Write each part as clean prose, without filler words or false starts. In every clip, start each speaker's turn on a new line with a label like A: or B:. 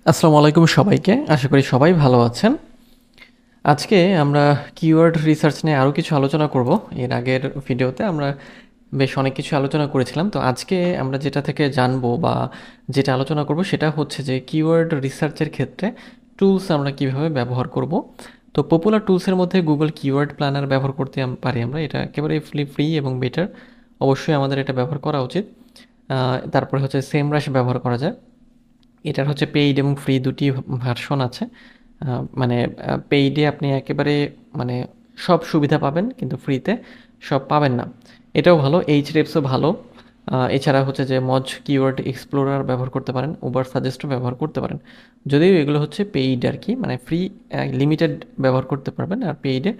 A: আসসালামু আলাইকুম সবাইকে। আশা করি সবাই ভালো আছেন। আজকে আমরা কিওয়ার্ড রিসার্চ নিয়ে আরও কিছু আলোচনা করব। এর আগের ভিডিওতে আমরা বেশ অনেক কিছু আলোচনা করেছিলাম। তো আজকে আমরা যেটা থেকে জানবো বা যেটা আলোচনা করব সেটা হচ্ছে যে কিওয়ার্ড রিসার্চের ক্ষেত্রে টুলস আমরা কিভাবে ব্যবহার করব। তো পপুলার টুলসের মধ্যে গুগল কিওয়ার্ড প্ল্যানার ব্যবহার করতে পারি আমরা। এটা একেবারে ফ্রি এবং বেটার। অবশ্যই আমাদের এটা ব্যবহার করা উচিত। তারপরে হচ্ছে সেমরাশ ব্যবহার করা যায়। এটার হচ্ছে পেইড এবং ফ্রি দুটি ভার্সন আছে। মানে পেইডে আপনি একেবারে মানে সব সুবিধা পাবেন, কিন্তু ফ্রিতে সব পাবেন না। এটাও ভালো, এইচরেপসও ভালো। এছাড়া হচ্ছে যে মজ কিওয়ার্ড এক্সপ্লোরার ব্যবহার করতে পারেন, উবার সাজেস্টও ব্যবহার করতে পারেন। যদিও এগুলো হচ্ছে পেইড আর কি, মানে ফ্রি লিমিটেড ব্যবহার করতে পারবেন, আর পেইডে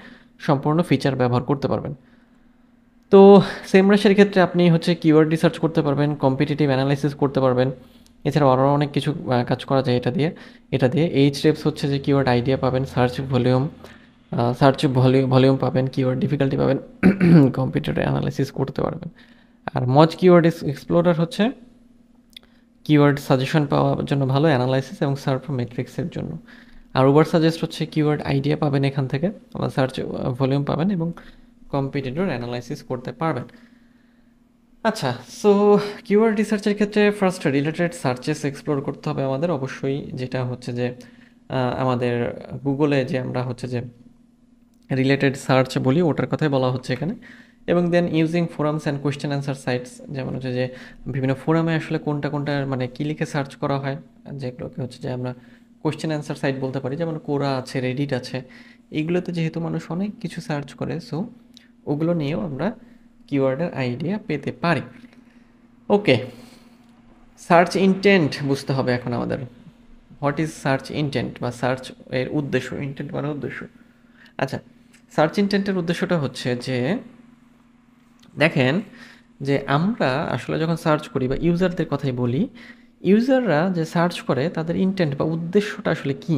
A: সম্পূর্ণ ফিচার ব্যবহার করতে পারবেন। তো সেমরাশের ক্ষেত্রে আপনি হচ্ছে কিওয়ার্ড রিসার্চ করতে পারবেন, কম্পিটিটিভ অ্যানালাইসিস করতে পারবেন। এছাড়াও আরও অনেক কিছু কাজ করা যায় এটা দিয়ে এইচরেপস হচ্ছে যে কিওয়ার্ড আইডিয়া পাবেন, সার্চ ভলিউম পাবেন, কিওয়ার্ড ডিফিকাল্টি পাবেন, কম্পিউটার অ্যানালাইসিস করতে পারবেন। আর মজ কিওয়ার্ড এক্সপ্লোরার হচ্ছে কিওয়ার্ড সাজেশন পাওয়ার জন্য ভালো, অ্যানালাইসিস এবং সার্চ মেট্রিক্সের জন্য। আর উবার সাজেস্ট হচ্ছে কিওয়ার্ড আইডিয়া পাবেন এখান থেকে, আবার সার্চ ভলিউম পাবেন এবং কম্পিটিটর অ্যানালাইসিস করতে পারবেন। আচ্ছা, সো কিওয়ার্ড রিসার্চের ক্ষেত্রে ফার্স্ট রিলেটেড সার্চেস এক্সপ্লোর করতে হবে আমাদের অবশ্যই, যেটা হচ্ছে যে আমাদের গুগলে যে আমরা হচ্ছে যে রিলেটেড সার্চ বলি ওটার কথাই বলা হচ্ছে এখানে। এবং then using forums and question answer sites, যেমন হচ্ছে যে বিভিন্ন ফোরামে আসলে কোনটা মানে কী লিখে সার্চ করা হয়, যেগুলোকে হচ্ছে যে আমরা কোয়েশ্চেন অ্যান্সার সাইট বলতে পারি, যেমন কোরা আছে, রেডিট আছে। এইগুলোতে যেহেতু মানুষ অনেক কিছু সার্চ করে, সো ওগুলো নিয়েও আমরা কিওয়ার্ডের আইডিয়া পেতে পারি। ওকে, সার্চ ইনটেন্ট বুঝতে হবে এখন আমাদের। হোয়াট ইজ সার্চ ইনটেন্ট বা সার্চ এর উদ্দেশ্য, ইনটেন্ট মানে উদ্দেশ্য। আচ্ছা, সার্চ ইনটেন্টের উদ্দেশ্যটা হচ্ছে যে দেখেন যে আমরা আসলে যখন সার্চ করি বা ইউজারদের কথাই বলি, ইউজাররা যে সার্চ করে তাদের ইনটেন্ট বা উদ্দেশ্যটা আসলে কি।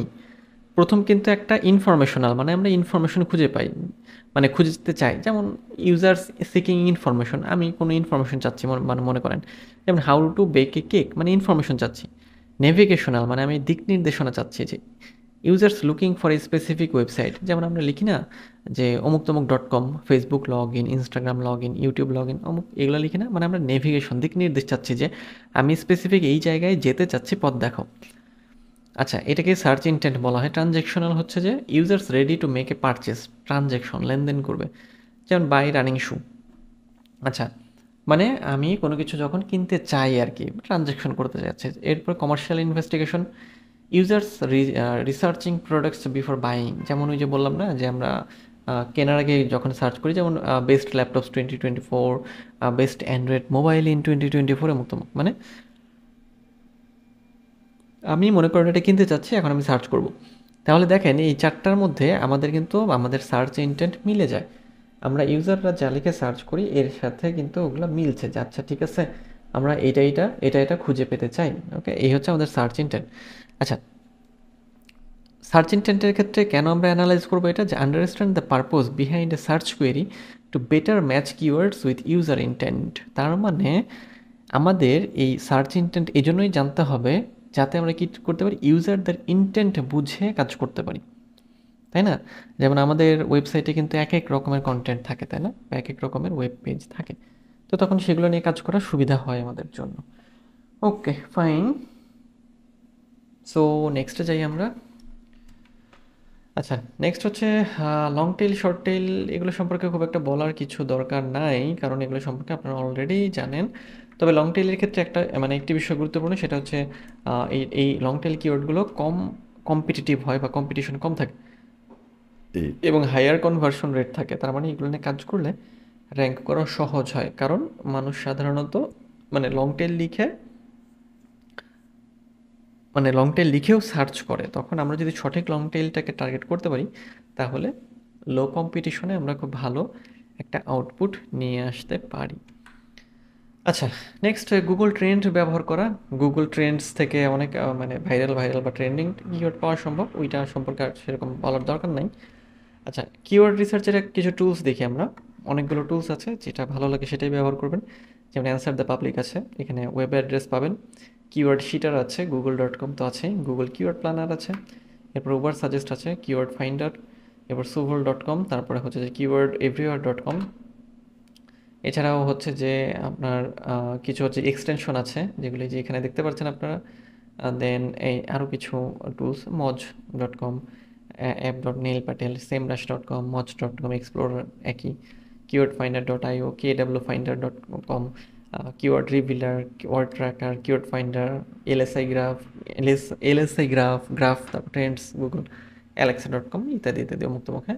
A: প্রথম কিন্তু একটা ইনফরমেশনাল, মানে আমরা ইনফরমেশন খুঁজে পাই, মানে খুঁজতে চাই। যেমন ইউজার্স সিকিং ইনফরমেশন, আমি কোনো ইনফরমেশন চাচ্ছি, মানে মনে করেন যেমন how to back a cake, মানে ইনফরমেশন চাচ্ছি। নেভিগেশনাল মানে আমি দিক নির্দেশনা চাচ্ছি, যে users looking for a specific website, যেমন আমরা লিখি না যে অমুক তমুক .com, Facebook log in, Instagram log in, YouTube log in, অমুক এগুলো লিখি না, মানে আমরা নেভিগেশন দিক নির্দেশ চাচ্ছি, যে আমি স্পেসিফিক এই জায়গায় যেতে চাচ্ছি, পথ দেখাও। আচ্ছা, এটাকে সার্চ ইনটেন্ট বলা হয়। ট্রানজ্যাকশনাল হচ্ছে যে users ready to make a purchase, transaction লেনদেন করবে, যেমন বাই রানিং শু। আচ্ছা, মানে আমি কোনো কিছু যখন কিনতে চাই আর কি, ট্রানজ্যাকশন করতে যাচ্ছে। এরপর commercial investigation, users researching products before buying, যেমন ওই যে বললাম না যে আমরা কেনার আগে যখন সার্চ করি, যেমন best laptops 2024, best Android mobile in 2024 এর মতো, মানে আমি মনে করেন এটা কিনতে চাচ্ছি, এখন আমি সার্চ করব। তাহলে দেখেন এই চারটার মধ্যে আমাদের কিন্তু আমাদের সার্চ ইনটেন্ট মিলে যায়। আমরা ইউজাররা যা লিখে সার্চ করি এর সাথে কিন্তু ওগুলো মিলছে, যে আচ্ছা ঠিক আছে, আমরা এটা খুঁজে পেতে চাই। ওকে, এই হচ্ছে আমাদের সার্চ ইনটেন্ট। আচ্ছা, সার্চ ইনটেন্টের ক্ষেত্রে কেন আমরা অ্যানালাইজ করবো এটা, যে understand the purpose behind A search query to better match keywords with user intent. তার মানে আমাদের এই সার্চ ইনটেন্ট এই জন্যই জানতে হবে, যাতে আমরা কী করতে পারি, ইউজারদের ইনটেন্ট বুঝে কাজ করতে পারি, তাই না? যেমন আমাদের ওয়েবসাইটে কিন্তু এক এক রকমের কন্টেন্ট থাকে, তাই না, বা এক এক রকমের ওয়েব পেজ থাকে। তো তখন সেগুলো নিয়ে কাজ করা সুবিধা হয় আমাদের জন্য। ওকে, ফাইন। সো নেক্সটে যাই আমরা। আচ্ছা, নেক্সট হচ্ছে লং টেল, শর্ট টেল। এগুলো সম্পর্কে খুব একটা বলার কিছু দরকার নাই, কারণ এগুলো সম্পর্কে আপনারা অলরেডি জানেন। তবে লং টেলের ক্ষেত্রে মানে একটি বিষয় গুরুত্বপূর্ণ, সেটা হচ্ছে এই লং টেল কিওয়ার্ডগুলো কম কম্পিটিটিভ হয় বা কম্পিটিশন কম থাকে এবং হায়ার কনভার্সন রেট থাকে। তার মানে এগুলো নিয়ে কাজ করলে র্যাঙ্ক করা সহজ হয়, কারণ মানুষ সাধারণত মানে লং টেল লিখেও সার্চ করে। তখন আমরা যদি সঠিক লং টেলটাকে টার্গেট করতে পারি, তাহলে লো কম্পিটিশনে আমরা খুব ভালো একটা আউটপুট নিয়ে আসতে পারি। আচ্ছা, নেক্সট গুগল ট্রেন্ড ব্যবহার করা। গুগল ট্রেন্ডস থেকে অনেক মানে ভাইরাল বা ট্রেন্ডিং কিওয়ার্ড পাওয়া সম্ভব, ওইটা সম্পর্কে আর সেরকম বলার দরকার নাই। আচ্ছা, কিওয়ার্ড রিসার্চের কিছু টুলস দেখি আমরা। অনেকগুলো টুলস আছে, যেটা ভালো লাগে সেটাই ব্যবহার করবেন। যেমন অ্যান্সার দ্য পাবলিক আছে, এখানে ওয়েব অ্যাড্রেস পাবেন, কিওয়ার্ড শিটার আছে, google.com তো আছে, গুগল কিওয়ার্ড প্ল্যানার আছে, এরপর উবার সাজেস্ট আছে, কিওয়ার্ড ফাইন্ডার, এরপর সুভল.com, তারপরে হচ্ছে যে কিওয়ার্ড এভরিওয়ার.com। এছাড়াও হচ্ছে যে আপনার কিছু হচ্ছে এক্সটেনশন আছে যেগুলি যে এখানে দেখতে পাচ্ছেন আপনারা। দেন এই আরও কিছু tools, moj.com, app.neilpatel, semrush.com, moj.com, explorer একই, keywordfinder.io, kwfinder.com, keyword revealer, keyword tracker, keyword finder, lsi graph, lsi graph, তারপর ট্রেন্ডস, গুগল, alexa.com ইত্যাদি ইত্যাদি মুক্তমুখে।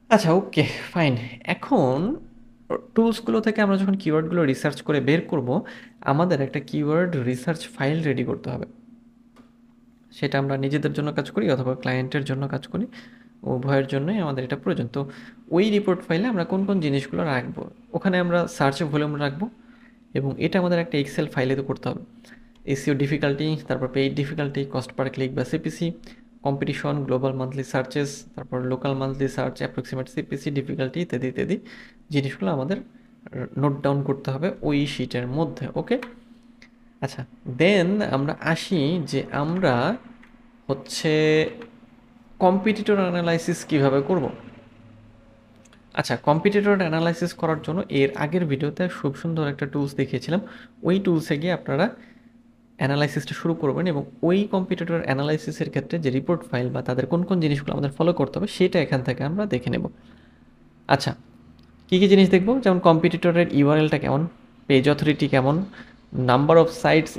A: আচ্ছা, ওকে, ফাইন। এখন টুলসগুলো থেকে আমরা যখন কিওয়ার্ডগুলো রিসার্চ করে বের করব, আমাদের একটা কিওয়ার্ড রিসার্চ ফাইল রেডি করতে হবে। সেটা আমরা নিজেদের জন্য কাজ করি অথবা ক্লায়েন্টের জন্য কাজ করি, উভয়ের জন্যই আমাদের এটা প্রয়োজন। তো ওই রিপোর্ট ফাইলে আমরা কোন কোন জিনিসগুলো রাখবো, ওখানে আমরা সার্চে ভলিউম রাখবো, এবং এটা আমাদের একটা এক্সেল ফাইলে তো করতে হবে। এসইও ডিফিকাল্টি, তারপর paid difficulty, cost per click বা CPC, competition, global monthly searches, তারপর local monthly search, approximate CPC, difficulty ইত্যাদি ইত্যাদি জিনিসগুলো আমাদের নোট ডাউন করতে হবে ওই শিটের মধ্যে। ওকে, আচ্ছা, দেন আমরা আসি যে আমরা হচ্ছে কম্পিটিটর অ্যানালাইসিস কিভাবে করব। আচ্ছা, কম্পিটিটর অ্যানালাইসিস করার জন্য এর আগের ভিডিওতে খুব সুন্দর একটা টুলস দেখিয়েছিলাম। ওই টুলসে গিয়ে আপনারা অ্যানালাইসিসটা শুরু করবেন, এবং ওই কম্পিটিটর অ্যানালাইসিসের ক্ষেত্রে যে রিপোর্ট ফাইল বা তাদের কোন কোন জিনিসগুলো আমাদের ফলো করতে হবে সেটা এখান থেকে আমরা দেখে নেব। আচ্ছা, কী কী জিনিস দেখব, যেমন কম্পিটিটরের ইউআরএলটা কেমন, পেজ অথরিটি কেমন, number of sites,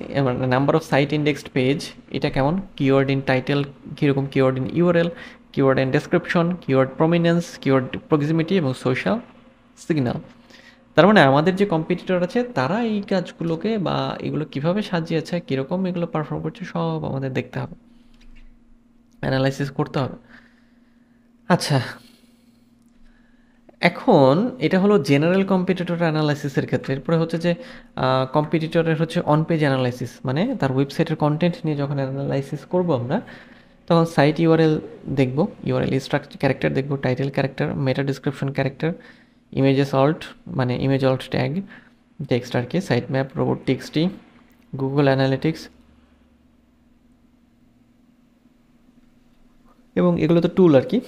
A: number of sight indexed page এটা কেমন, কিওয়ার্ড ইন টাইটেল কীরকম, keyword in URL, keyword in description, keyword prominence, keyword proximity এবং সোশ্যাল সিগন্যাল। তার মানে আমাদের যে কম্পিটিটর আছে তারা এই কাজগুলোকে বা এগুলো কিভাবে সাজিয়েছে, কীরকম এগুলো পারফর্ম করছে, সব আমাদের দেখতে হবে, অ্যানালাইসিস করতে হবে। আচ্ছা, এখন এটা হলো জেনারেল কম্পিটিটর অ্যানালাইসিসের ক্ষেত্রে। এরপরে হচ্ছে যে কম্পিটিটরের হচ্ছে অন পেজ অ্যানালাইসিস, মানে তার ওয়েবসাইটের কন্টেন্ট নিয়ে যখন অ্যানালাইসিস করব আমরা, তখন সাইট ইউআরএল দেখব, ইউআরএল স্ট্রাকচার ক্যারেক্টার দেখব, title character, meta description character, images alt মানে ইমেজ অল্ট ট্যাগ, টেক্সট আর কি, site map, robot TXT, Google Analytics, এবং এগুলো তো টুল আর কি,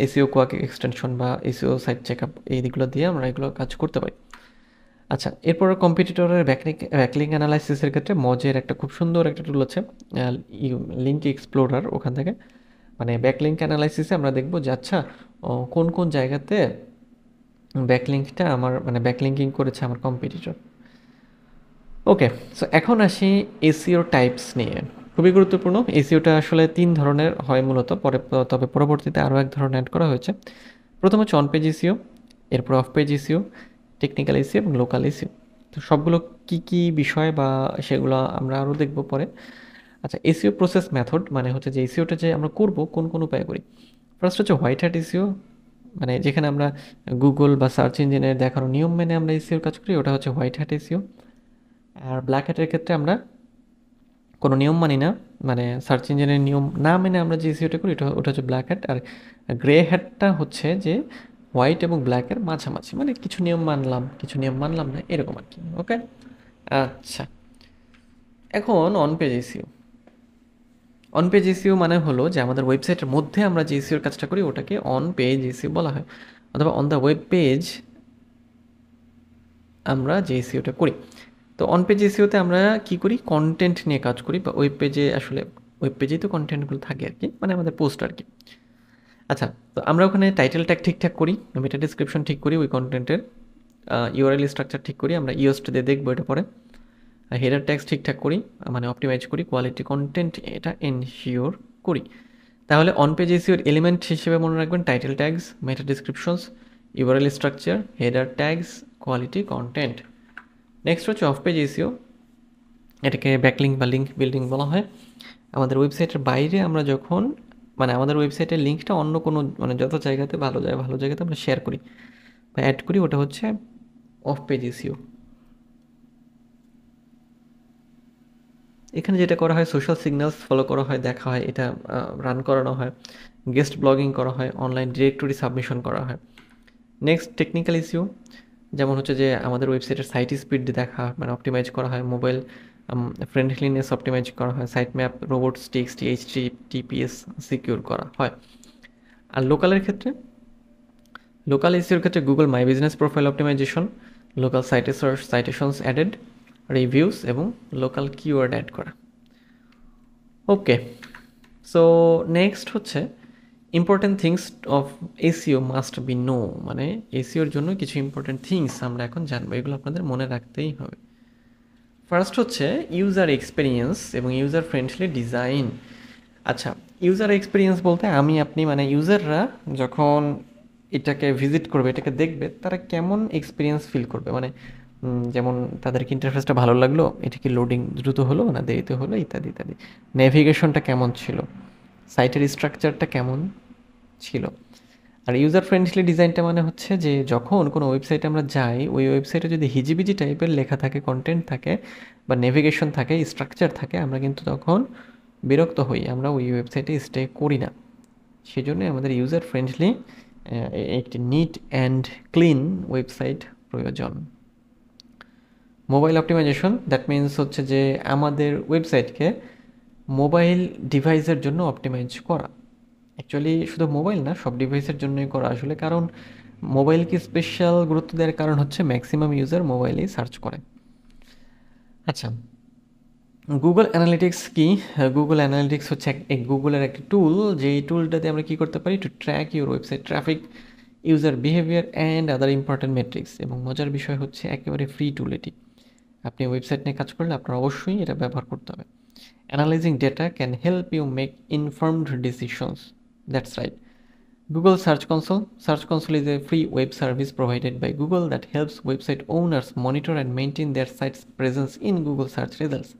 A: এসইও কোয়াক এক্সটেনশন বা এসইও সাইট চেকআপ, এই দিকগুলো দিয়ে আমরা এগুলো কাজ করতে পারি। আচ্ছা, এরপর কম্পিটিটরের ব্যাকলিঙ্ক অ্যানালাইসিসের ক্ষেত্রে মজের একটা খুব সুন্দর একটা টুল আছে, লিঙ্ক এক্সপ্লোরার। ওখান থেকে মানে ব্যাকলিঙ্ক অ্যানালাইসিসে আমরা দেখব যে আচ্ছা কোন কোন জায়গাতে ব্যাকলিঙ্কটা আমার মানে ব্যাকলিঙ্কিং করেছে আমার কম্পিটিটর। ওকে, সো এখন আসি এসইও টাইপস নিয়ে। খুবই গুরুত্বপূর্ণ। এসইওটা আসলে 3 ধরনের হয় মূলত, তবে পরবর্তীতে আরও এক ধরনের অ্যাড করা হয়েছে। প্রথম হচ্ছে অন পেজ এসইও, এরপর of page SEO, technical SEO এবং লোকাল এসইও। তো সবগুলো কী কী বিষয় বা সেগুলো আমরা আরও দেখব পরে। আচ্ছা, এসইও প্রসেস মেথড মানে হচ্ছে যে এসইওটা যে আমরা করব কোন কোন উপায়ে করি। ফার্স্ট হচ্ছে হোয়াইট হ্যাট এসইও, মানে যেখানে আমরা গুগল বা সার্চ ইঞ্জিনের দেখানো নিয়ম মেনে আমরা এসইওর কাজ করি, ওটা হচ্ছে হোয়াইট হ্যাট এসইও। আর ব্ল্যাক হ্যাটের ক্ষেত্রে আমরা কোনো নিয়ম মানি না, মানে সার্চ ইঞ্জিনের নিয়ম না মেনে আমরা যে এসইওটা করি ওটা হচ্ছে ব্ল্যাক হ্যাট। আর গ্রে হ্যাটটা হচ্ছে যে হোয়াইট এবং ব্ল্যাকের মাঝামাঝি, মানে কিছু নিয়ম মানলাম কিছু নিয়ম মানলাম না, এরকম আর কি। ওকে, আচ্ছা, এখন on page SEO. On page SEO মানে হলো যে আমাদের ওয়েবসাইটের মধ্যে আমরা যে এসইওর কাজটা করি ওটাকে অন পেজ এসইও বলা হয়, অথবা অন দ্য ওয়েব পেজ আমরা যে এসইওটা করি। তো অন পেজ এসইওতে আমরা কি করি, কন্টেন্ট নিয়ে কাজ করি, বা ওয়েব পেজে আসলে ওয়েব পেজেই তো কন্টেন্টগুলো থাকে আর কি, মানে আমাদের পোস্ট আর কি। আচ্ছা, তো আমরা ওখানে টাইটেল ট্যাগ ঠিকঠাক করি, মেটা ডিসক্রিপশন ঠিক করি ওই কন্টেন্টের, ইউআরএল স্ট্রাকচার ঠিক করি, আমরা ইওস্ট দিয়ে দেখবো এটা পরে। হেডার ট্যাগস ঠিকঠাক করি, মানে অপটিমাইজ করি, কোয়ালিটি কন্টেন্ট এটা এনশিওর করি। তাহলে অন পেজ এসইওর এলিমেন্ট হিসেবে মনে রাখবেন title tags, meta descriptions, URL structure, header tags, quality content. Next হচ্ছে অফ পেজ এসইও, এটাকে ব্যাকলিঙ্ক বা লিঙ্ক বিল্ডিং বলা হয়। আমাদের ওয়েবসাইটের বাইরে আমরা যখন মানে আমাদের ওয়েবসাইটের লিঙ্কটা অন্য কোনো মানে যত জায়গাতে ভালো জায়গাতে আমরা শেয়ার করি বা অ্যাড করি, ওটা হচ্ছে অফ পেজ এসইও। এখানে যেটা করা হয় সোশ্যাল সিগন্যালস ফলো করা হয়, দেখা হয়, এটা রান করানো হয়, গেস্ট ব্লগিং করা হয়, অনলাইন ডিরেক্টরি সাবমিশন করা হয়। নেক্সট টেকনিক্যাল ইস্যু, যেমন হচ্ছে যে আমাদের ওয়েবসাইটের সাইট স্পিড দেখা মানে অপটিমাইজ করা হয়, মোবাইল ফ্রেন্ডলিনেস অপটিমাইজ করা হয়, site map, robots, text, HTTPS secure করা হয়। আর লোকালের ক্ষেত্রে, লোকাল এসিওর ক্ষেত্রে Google My Business profile optimisation, local সাইটে সার্চ সাইটেশনস অ্যাডেড, রিভিউস এবং লোকাল কিওয়ার্ড অ্যাড করা। ওকে, সো নেক্সট হচ্ছে important things of SEO must be know, মানে এসিওর জন্য কিছু ইম্পর্টেন্ট থিংস আমরা এখন জানবো, এগুলো আপনাদের মনে রাখতেই হবে। ফার্স্ট হচ্ছে ইউজার এক্সপিরিয়েন্স এবং ইউজার ফ্রেন্ডলি ডিজাইন। আচ্ছা, ইউজার এক্সপিরিয়েন্স বলতে আমি আপনি মানে ইউজাররা যখন এটাকে ভিজিট করবে, এটাকে দেখবে, তারা কেমন এক্সপিরিয়েন্স ফিল করবে, মানে যেমন তাদেরকে ইন্টারফেসটা ভালো লাগলো, এটা কি লোডিং দ্রুত হলো না দেরিতে হলো, ইত্যাদি ইত্যাদি, নেভিগেশনটা কেমন ছিল, সাইটের স্ট্রাকচারটা কেমন ছিল। আর ইউজার ফ্রেন্ডলি ডিজাইনটা মানে হচ্ছে যে যখন কোনো ওয়েবসাইটে আমরা যাই, ওই ওয়েবসাইটে যদি হিজিবিজি টাইপের লেখা থাকে, কন্টেন্ট থাকে বা নেভিগেশন থাকে, স্ট্রাকচার থাকে, আমরা কিন্তু তখন বিরক্ত হই, আমরা ওই ওয়েবসাইটে স্টে করি না। সেজন্য আমাদের ইউজার ফ্রেন্ডলি একটি নিট অ্যান্ড ক্লিন ওয়েবসাইট প্রয়োজন। মোবাইল অপটিমাইজেশন, দ্যাট মিনস হচ্ছে যে আমাদের ওয়েবসাইটকে মোবাইল ডিভাইসের জন্য অপটিমাইজ করা। অ্যাকচুয়ালি শুধু মোবাইল না, সব ডিভাইসের জন্যই করা আসলে, কারণ মোবাইলকে স্পেশাল গুরুত্ব দেওয়ার কারণ হচ্ছে ম্যাক্সিমাম ইউজার মোবাইলেই সার্চ করে। আচ্ছা, গুগল অ্যানালিটিক্স কি? গুগল অ্যানালিটিক্স হচ্ছে এক গুগলের একটা টুল, যেই টুলটাতে আমরা কী করতে পারি, to track your website traffic, user behaviour and other important metrics. এবং মজার বিষয় হচ্ছে একেবারে ফ্রি টুল এটি। আপনি ওয়েবসাইট নিয়ে কাজ করলে আপনার অবশ্যই এটা ব্যবহার করতে হবে। Analysing data can help you make informed decisions, that's right. Google Search Console. Search Console is a free web service provided by Google that helps website owners monitor and maintain their site's presence in Google search results.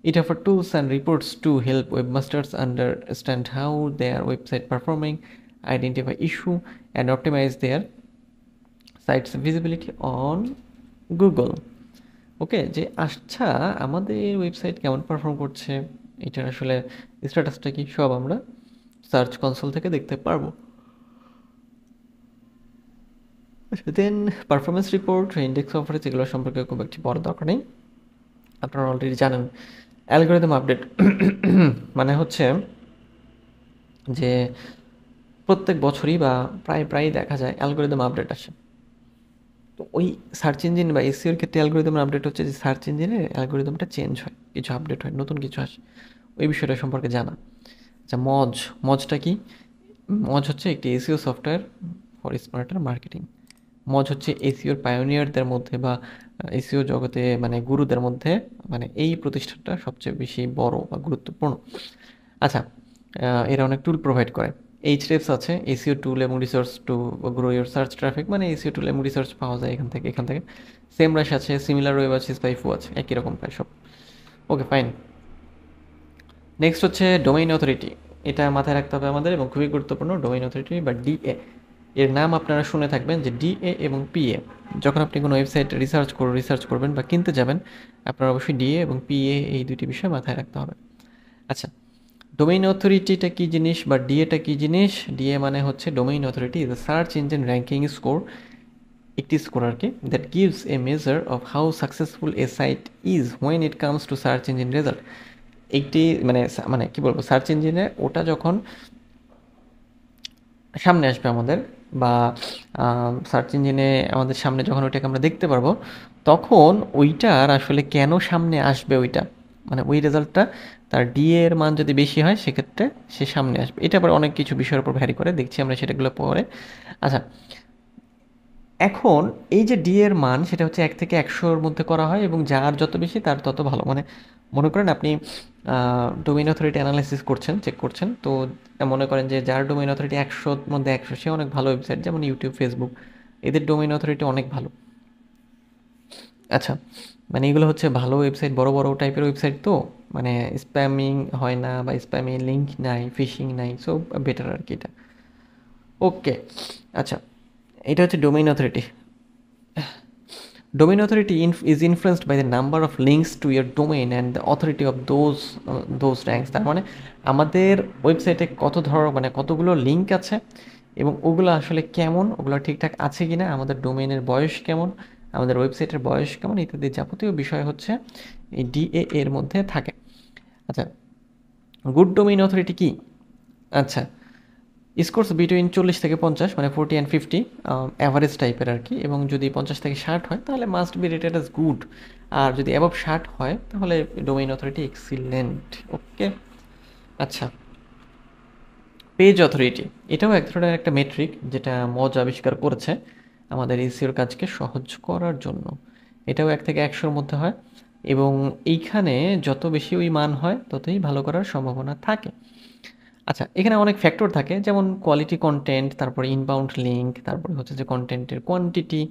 A: It offers tools and reports to help webmasters understand how their website performing, identify issue, and optimize their site's visibility on Google. ওকে, যে আচ্ছা আমাদের website কেমন perform করছে, এটার আসলে স্ট্যাটাসটা কি, সব আমরা সার্চ কনসোল থেকে দেখতে পারবো। দেন পারফরমেন্স রিপোর্ট, ইন্ডেক্স অফারেজ, এগুলো সম্পর্কে খুব একটি বড় দরকার নেই, আপনারা অলরেডি জানেন। অ্যালগোরিদম আপডেট মানে হচ্ছে যে প্রত্যেক বছরই বা প্রায় দেখা যায় অ্যালগোরিদম আপডেট আসে। তো ওই সার্চ ইঞ্জিন বা এসইওর ক্ষেত্রে অ্যালগোরিদমের আপডেট হচ্ছে যে সার্চ ইঞ্জিনের অ্যালগোরিদমটা চেঞ্জ হয়, কিছু আপডেট হয়, নতুন কিছু আসে, ওই বিষয়টা সম্পর্কে জানা। আচ্ছা, মজটা কি? মজ হচ্ছে একটি SEO software for smarter marketing. Moz হচ্ছে এসইওর পায়োনিয়ারদের মধ্যে বা এসইও জগতে মানে গুরুদের মধ্যে, মানে এই প্রতিষ্ঠানটা সবচেয়ে বেশি বড় বা গুরুত্বপূর্ণ। আচ্ছা, এরা অনেক টুল প্রোভাইড করে। এইচরেফস আছে, এসইও টুল এবং resource to grow your search traffic, মানে এসইও টুল এবং রিসোর্স পাওয়া যায় এখান থেকে। সেমরাশ আছে, সিমিলার ওয়েব আছে, স্পাইফু আছে, একই রকম প্রায় সব। ওকে, ফাইন। নেক্সট হচ্ছে ডোমেইন অথরিটি, এটা মাথায় রাখতে হবে আমাদের এবং খুবই গুরুত্বপূর্ণ। ডোমেইন অথরিটি বা ডিএ, এর নাম আপনারা শুনে থাকবেন যে ডিএ এবং পিএ। যখন আপনি কোনো ওয়েবসাইট রিসার্চ করবেন বা কিনতে যাবেন, আপনার অবশ্যই ডিএ এবং পিএ এই দুটি বিষয় মাথায় রাখতে হবে। আচ্ছা, ডোমেইন অথরিটিটা কী জিনিস বা ডিএটা কী জিনিস? ডিএ মানে হচ্ছে domain authority is a search engine ranking score, একটি স্কোর আর কি, that gives a measure of how successful a site is when it comes to search engine result. একটি মানে কি বলবো, সার্চ ইঞ্জিনে ওটা যখন সামনে আসবে আমাদের, বা সার্চ ইঞ্জিনে আমাদের সামনে যখন ওইটাকে আমরা দেখতে পারবো, তখন ওইটার আসলে কেন সামনে আসবে ওইটা, মানে ওই রেজাল্টটা তার ডিএ এর মান যদি বেশি হয় সেক্ষেত্রে সে সামনে আসবে। এটা আবার অনেক কিছু বিষয়ের উপর ভ্যারি করে, দেখছি আমরা সেটাগুলো পরে। আচ্ছা, এখন এই যে ডি এর মান, সেটা হচ্ছে 1 থেকে 100-র মধ্যে করা হয় এবং যার যত বেশি তার তত ভালো। মানে মনে করেন আপনি ডোমেইন অথরিটি অ্যানালাইসিস করছেন, চেক করছেন, তো মনে করেন যে যার ডোমেইন অথরিটি 100-র মধ্যে 100, সে অনেক ভালো ওয়েবসাইট, যেমন ইউটিউব, ফেসবুক, এদের ডোমেইন অথরিটি অনেক ভালো। আচ্ছা, মানে এগুলো হচ্ছে ভালো ওয়েবসাইট, বড় বড় টাইপের ওয়েবসাইট, তো মানে স্প্যামিং হয় না বা স্প্যামিং লিঙ্ক নাই, ফিশিং নাই, সো বেটার আর কি এটা। ওকে, আচ্ছা, এটা হচ্ছে domain authority. Domain authority is influenced by the number of links to your domain and the authority of those ranks. তার মানে আমাদের ওয়েবসাইটে কতগুলো লিঙ্ক আছে এবং ওগুলো আসলে কেমন, ওগুলো ঠিকঠাক আছে কিনা, আমাদের ডোমেইনের বয়স কেমন, আমাদের ওয়েবসাইটের বয়স কেমন, ইত্যাদি যাবতীয় বিষয় হচ্ছে এই DA এর মধ্যে থাকে। আচ্ছা, গুড ডোমেইন অথরিটি কি? আচ্ছা, স্কোরস বিটুইন 40 থেকে 50, মানে 40 অ্যান্ড 50, অ্যাভারেজ টাইপের আর কি। এবং যদি 50 থেকে 60 হয় তাহলে must be rated as good. আর যদি অ্যাবভ 60 হয় তাহলে ডোমেইন অথরিটি এক্সিলেন্ট। ওকে। আচ্ছা, পেজ অথরিটি এটাও এক ধরনের একটা মেট্রিক যেটা মজ আবিষ্কার করেছে আমাদের এসইওর কাজকে সহজ করার জন্য। এটাও 1 থেকে 100-র মধ্যে হয়, এবং এইখানে যত বেশি ওই মান হয় ততই ভালো করার সম্ভাবনা থাকে। আচ্ছা, এখানে অনেক ফ্যাক্টর থাকে, যেমন কোয়ালিটি কন্টেন্ট, তারপরে ইনবাউন্ড লিঙ্ক, তারপরে হচ্ছে যে কন্টেন্টের কোয়ান্টিটি,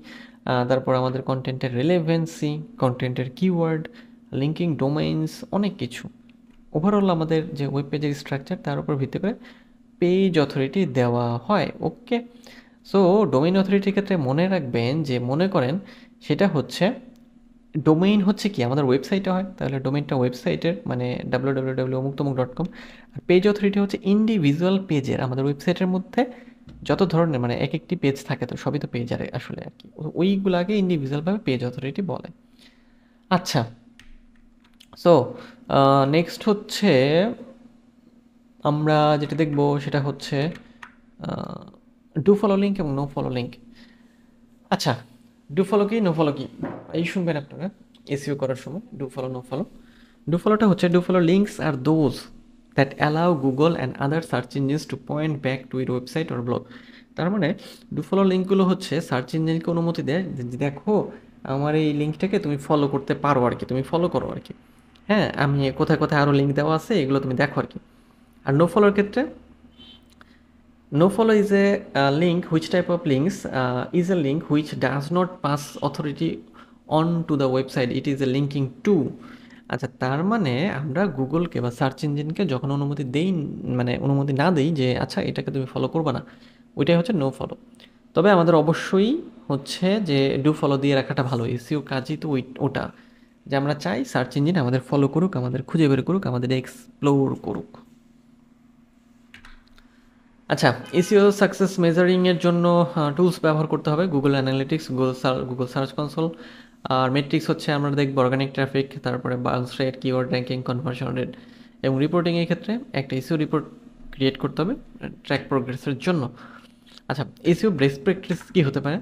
A: তারপর আমাদের কন্টেন্টের রিলেভেন্সি, কন্টেন্টের কিওয়ার্ড, লিঙ্কিং ডোমেইনস, অনেক কিছু। ওভারঅল আমাদের যে ওয়েব পেজের স্ট্রাকচার তার উপর ভিত্তি করে পেজ অথরিটি দেওয়া হয়। ওকে। সো ডোমেইন অথরিটির ক্ষেত্রে মনে রাখবেন যে, মনে করেন সেটা হচ্ছে ডোমেইন হচ্ছে কি আমাদের ওয়েবসাইটে হয়, তাহলে ডোমেইনটা ওয়েবসাইটের, মানে www.omuktomuk.com। আর পেজ অথরিটি হচ্ছে ইন্ডিভিজুয়াল পেজের, আমাদের ওয়েবসাইটের মধ্যে যত ধরনের মানে এক একটি পেজ থাকে, তো সবই তো পেজ আসলে আর কি, ওইগুলাকে ইন্ডিভিজুয়ালভাবে পেজ অথরিটি বলে। আচ্ছা, সো নেক্সট হচ্ছে আমরা যেটা দেখব সেটা হচ্ছে ডু ফলো লিঙ্ক এবং নো ফলো লিঙ্ক। আচ্ছা, ডু ফলো কি, নো ফলো কি, এই শুনবেন আপনারা এসইও করার সময়। Do follow, no follow. Do ফলোটা হচ্ছে, do follow links are those that allow Google and other search engines to point back to your website or blog. তার মানে ডু ফলো লিঙ্কগুলো হচ্ছে সার্চ ইঞ্জিনকে অনুমতি দেয় যে দেখো আমার এই লিঙ্কটাকে তুমি ফলো করতে পারো আর কি, তুমি ফলো করো আর কি। হ্যাঁ, আমি কোথায় কোথায় আরও লিঙ্ক দেওয়া আছে এগুলো তুমি দেখো আর কি। আর নো ফলোর ক্ষেত্রে, no follow is a link. Which type of links is a link which does not pass authority on to the website? It is a linking to. আচ্ছা, তার মানে আমরা গুগলকে বা সার্চ ইঞ্জিনকে যখন অনুমতি দেই, মানে অনুমতি না দেই যে আচ্ছা এটাকে তুমি ফলো করবে না, ওইটাই হচ্ছে নো ফলো। তবে আমাদের অবশ্যই হচ্ছে যে ডু ফলো দিয়ে রাখাটা ভালো। এসইও কাজই তো ওটা, যে আমরা চাই সার্চ ইঞ্জিন আমাদের ফলো করুক, আমাদের খুঁজে বের করুক, আমাদের এক্সপ্লোর করুক। আচ্ছা, এসইও সাকসেস মেজারিংয়ের জন্য টুলস ব্যবহার করতে হবে, Google analytics, Google search console. আর মেট্রিক্স হচ্ছে আমরা দেখব অর্গানিক ট্রাফিক, তারপরে bounce rate, keyword ranking, conversion rate. এবং রিপোর্টিংয়ের ক্ষেত্রে একটা এসইও রিপোর্ট ক্রিয়েট করতে হবে ট্র্যাক প্রোগ্রেসের জন্য। আচ্ছা, এসইও বেস্ট প্র্যাকটিস কী হতে পারে?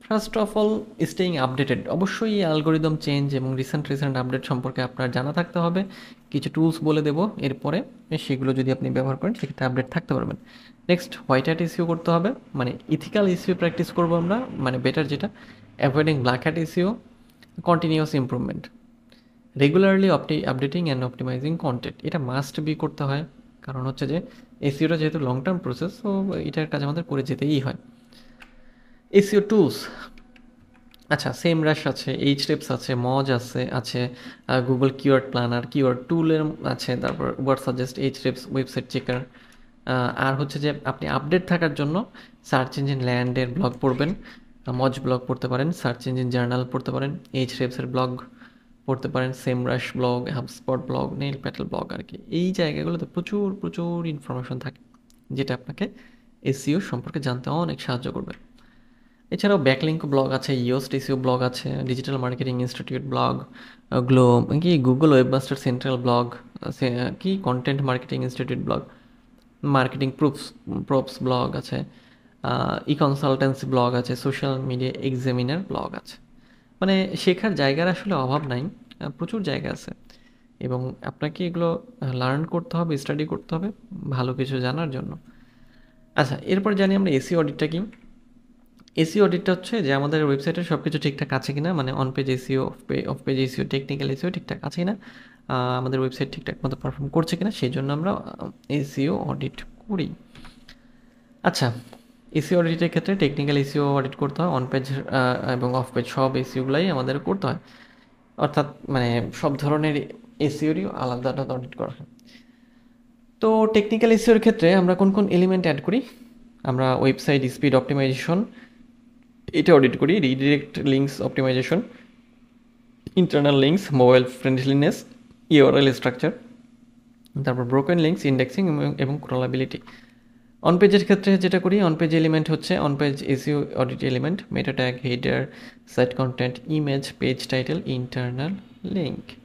A: First of all, staying updated. অবশ্যই অ্যালগোরিদম চেঞ্জ এবং রিসেন্ট আপডেট সম্পর্কে আপনার জানা থাকতে হবে। কিছু টুলস বলে দেবো এরপরে, সেগুলো যদি আপনি ব্যবহার করেন সেক্ষেত্রে আপডেট থাকতে পারবেন। নেক্সট, হোয়াইট হ্যাট ইস্যু করতে হবে, মানে ইথিক্যাল ইস্যু প্র্যাকটিস করবো আমরা, মানে বেটার যেটা, avoiding black hat issue, continuous improvement, regularly updating and optimising content. এটা মাস্ট বি করতে হয়, কারণ হচ্ছে যে এসইওটা যেহেতু লং টার্ম প্রসেস, তো এটার কাজ আমাদের করে যেতেই হয়। এসইও টুলস, আচ্ছা, সেমরাশ আছে, এইচটিপস আছে, মজ আছে গুগল কিওয়ার্ড প্ল্যানার, কিওয়ার্ড টুলের আছে, তারপর ওয়ার্ড সাজেস্ট, এইচটিপস, ওয়েবসাইট চেকার। আর হচ্ছে যে আপনি আপডেট থাকার জন্য সার্চ ইঞ্জিন ল্যান্ডের ব্লগ পড়বেন, মজ ব্লগ পড়তে পারেন, সার্চ ইঞ্জিন জার্নাল পড়তে পারেন, এইচটিপসের ব্লগ পড়তে পারেন, Semrush blog, HubSpot blog, Neil Patel blog আর কি। এই জায়গাগুলোতে প্রচুর প্রচুর ইনফরমেশন থাকে, যেটা আপনাকে এসইও সম্পর্কে জানতে অনেক সাহায্য করবে। এছাড়াও ব্যাকলিঙ্ক ব্লগ আছে, ইয়োস্ট এসইও ব্লগ আছে, digital marketing institute blog, glow কি গুগল ওয়েবমাস্টার সেন্ট্রাল ব্লগ, কি content marketing institute blog, marketing props blog আছে, ই কনসালটেন্সি ব্লগ আছে, সোশ্যাল মিডিয়া এক্সামিনার ব্লগ আছে। মানে শেখার জায়গার আসলে অভাব নাই, প্রচুর জায়গা আছে, এবং আপনাকে এগুলো লার্ন করতে হবে, স্টাডি করতে হবে ভালো কিছু জানার জন্য। আচ্ছা, এরপর জানি আমরা এসইও অডিটটা কি। এসইও অডিটটা হচ্ছে যে আমাদের ওয়েবসাইটে সব কিছু ঠিকঠাক আছে কিনা, মানে on page SEO, of page SEO, technical SEO ঠিকঠাক আছে কিনা, আমাদের ওয়েবসাইট ঠিকঠাক মতো পারফর্ম করছে কিনা, সেই জন্য আমরা এসইও অডিট করি। আচ্ছা, এসইও অডিটের ক্ষেত্রে টেকনিক্যাল এসইও অডিট করতে হয়, অন পেজ এবং অফ পেজ সব এসইওগুলাই আমাদের করতে হয়, অর্থাৎ মানে সব ধরনের এসইওরই আলাদা আলাদা অডিট করা হয়। তো টেকনিক্যাল এসইওর ক্ষেত্রে আমরা কোন কোন এলিমেন্ট অ্যাড করি? আমরা ওয়েবসাইট স্পিড অপটিমাইজেশন এটা অডিট করি, redirect links optimisation, internal links, mobile friendliness, URL structure, তারপর ব্রোকেন লিঙ্কস, ইন্ডেক্সিং এবং ক্রলাবিলিটি। অন পেজের ক্ষেত্রে যেটা করি, অন পেজ এলিমেন্ট হচ্ছে on page SEO audit element, meta tag, header, site content, image, page title, internal link.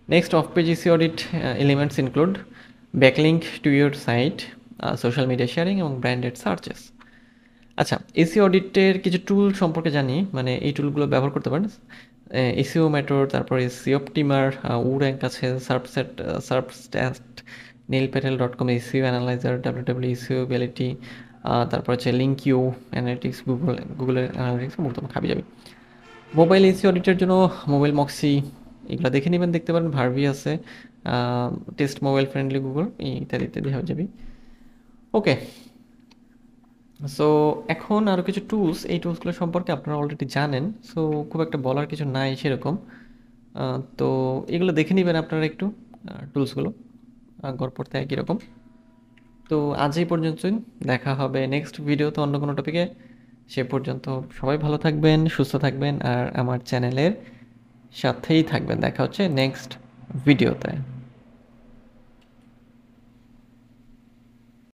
A: Next, off-page SEO audit elements include backlink to your site, social media sharing এবং branded searches. আচ্ছা, SEO অডিটের কিছু টুল সম্পর্কে জানি, মানে এই টুলগুলো ব্যবহার করতে পারেন। এসিও মেট্রোর, তারপরে এসিও অপটিমার, র্যাঙ্ক আছে, সার্পস্ট্যাট, nailpatel.com, এসিও অ্যানালাইজার, এসিও ভ্যালিটি, তারপর হচ্ছে লিঙ্কিউ অ্যানালিটিক্স, গুগলের অ্যানালিটিক্স মূলত খাবি যাবে। মোবাইল এসিও অডিটের জন্য মোবাইল মক্সি এগুলো দেখে নেবেন, দেখতে পারেন। ভার্ভি আছে, টেস্ট মোবাইল ফ্রেন্ডলি গুগল, ইত্যাদি ইত্যাদি হয়ে যাবে। ওকে, সো এখন আরও কিছু টুলস, এই টুলসগুলো সম্পর্কে আপনারা অলরেডি জানেন, সো খুব একটা বলার কিছু নাই সেরকম। তো এগুলো দেখে নেবেন আপনারা একটু, টুলসগুলো গড়পড়তে একই রকম। তো আজ এই পর্যন্তই, দেখা হবে নেক্সট ভিডিওতে অন্য কোনো টপিকে। সে পর্যন্ত সবাই ভালো থাকবেন, সুস্থ থাকবেন, আর আমার চ্যানেলের সাথেই থাকবেন। দেখা হচ্ছে নেক্সট ভিডিওতে।